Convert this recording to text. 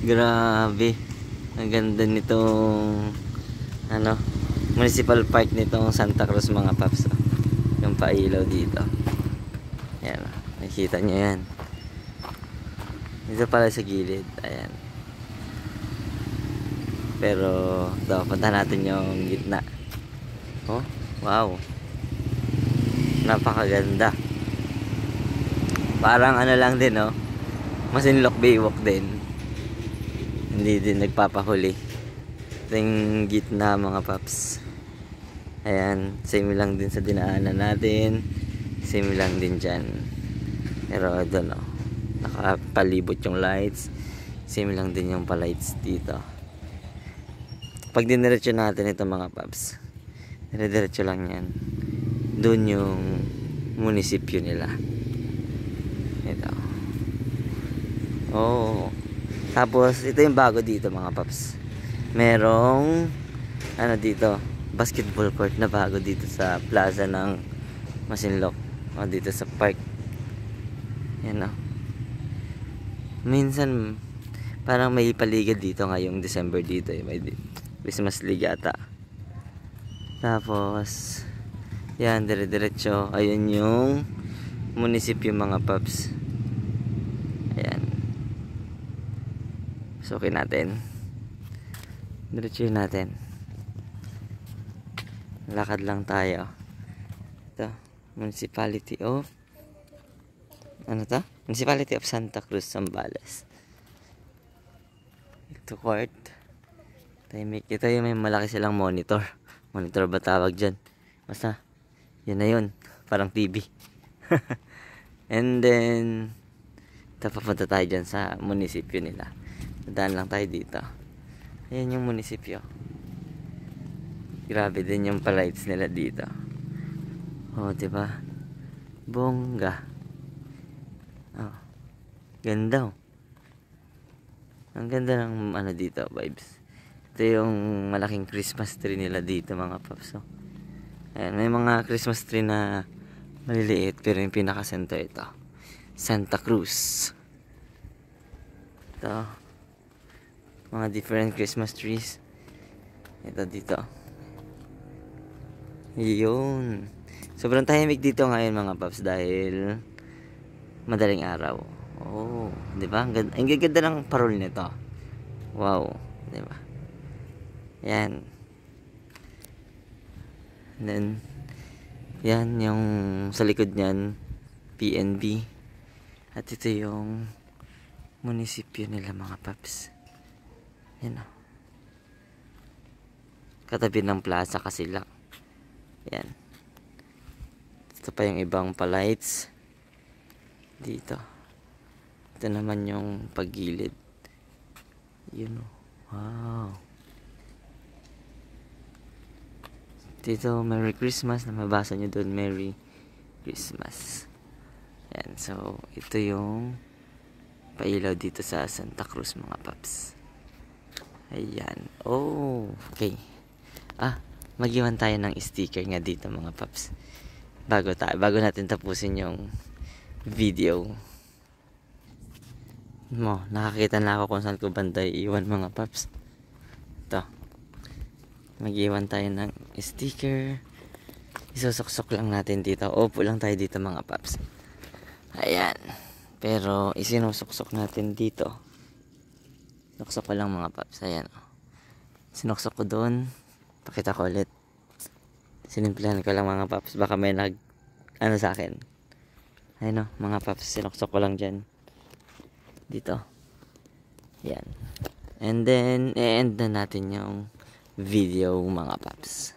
Grabe. Ang ganda nitong ano, municipal park nitong Santa Cruz mga paps. Yung pailaw dito. Ayan. Nakikita nyo yan. Dito pala sa gilid. Ayan. Pero ito, punta natin yung gitna. Oh, wow. Napakaganda. Parang ano lang din, oh. Masinloc Baywalk din. Hindi din nagpapahuli. Ito yung gitna mga paps. Ayan, same lang din sa dinaanan natin. Same lang din dyan. Pero doon, oh, nakapalibot yung lights. Same lang din yung palights dito. Pag diniretso natin ito mga paps, dire-diretso lang yan. Doon yung munisipyo nila. Ito. Oh. Tapos ito yung bago dito mga paps. Merong ano dito, basketball court na bago dito sa plaza ng Masinloc. O dito sa park. Yan o. Minsan parang may paligid dito ngayong December dito eh. May Christmas League ata. Tapos yan, dire-diretso. Ayun yung munisipyo mga paps. Ayan. Sukin natin. Diretso natin. Lakad lang tayo. Ito, Municipality of ano to? Municipality of Santa Cruz, Zambales. Ito court. Ito yung may malaki silang monitor. Monitor ba tawag dyan? Basta, yun na yun. Parang TV. And then, papunta tayo dyan sa munisipyo nila. Dadaan lang tayo dito. Ayan yung munisipyo. Grabe din yung palights nila dito. Oh, diba? Bongga. Oh, ganda oh. Ang ganda ng ano dito, vibes. Ito yung malaking Christmas tree nila dito mga paps. Oh. Ayan, may mga Christmas tree na maliliit pero yung pinaka-center ito, Santa Cruz. Ito, mga different Christmas trees. Ito dito. Yun. Sobrang tahimik dito ngayon mga paps dahil madaling araw. Oh, 'di ba? Ang ganda ng parol nito. Wow, 'di ba? Yan. And then yan yung sa likod niyan, PNB. At ito yung munisipyo nila mga paps. Yan oh. Katabi ng plaza kasi lang. Yan. Ito pa yung ibang palights dito. Ito naman yung paggilid. Yun oh. Wow. Dito, Merry Christmas. Na mabasa nyo doon, Merry Christmas. Yan. So, ito yung pailaw dito sa Santa Cruz mga paps. Ayan. Oh, okay. Mag-iwan tayo ng sticker nga dito mga paps. Bago natin tapusin yung video. Nakakita na ako kung saan ko banda iiwan mga paps. Ito. Mag-iwan tayo ng sticker. Isusok-sok lang natin dito. Opo lang tayo dito mga paps. Ayan. Pero isinusok-sok natin dito. Suksok ko lang mga paps. Ayan. Sinuksok ko doon. Pakita ko ulit. Sinimplihan ko lang mga paps. Baka may ano sa akin. Ayun o, mga paps. Sinuksok ko lang dyan. Dito. Yan. And then, i-end na natin yung video mga paps.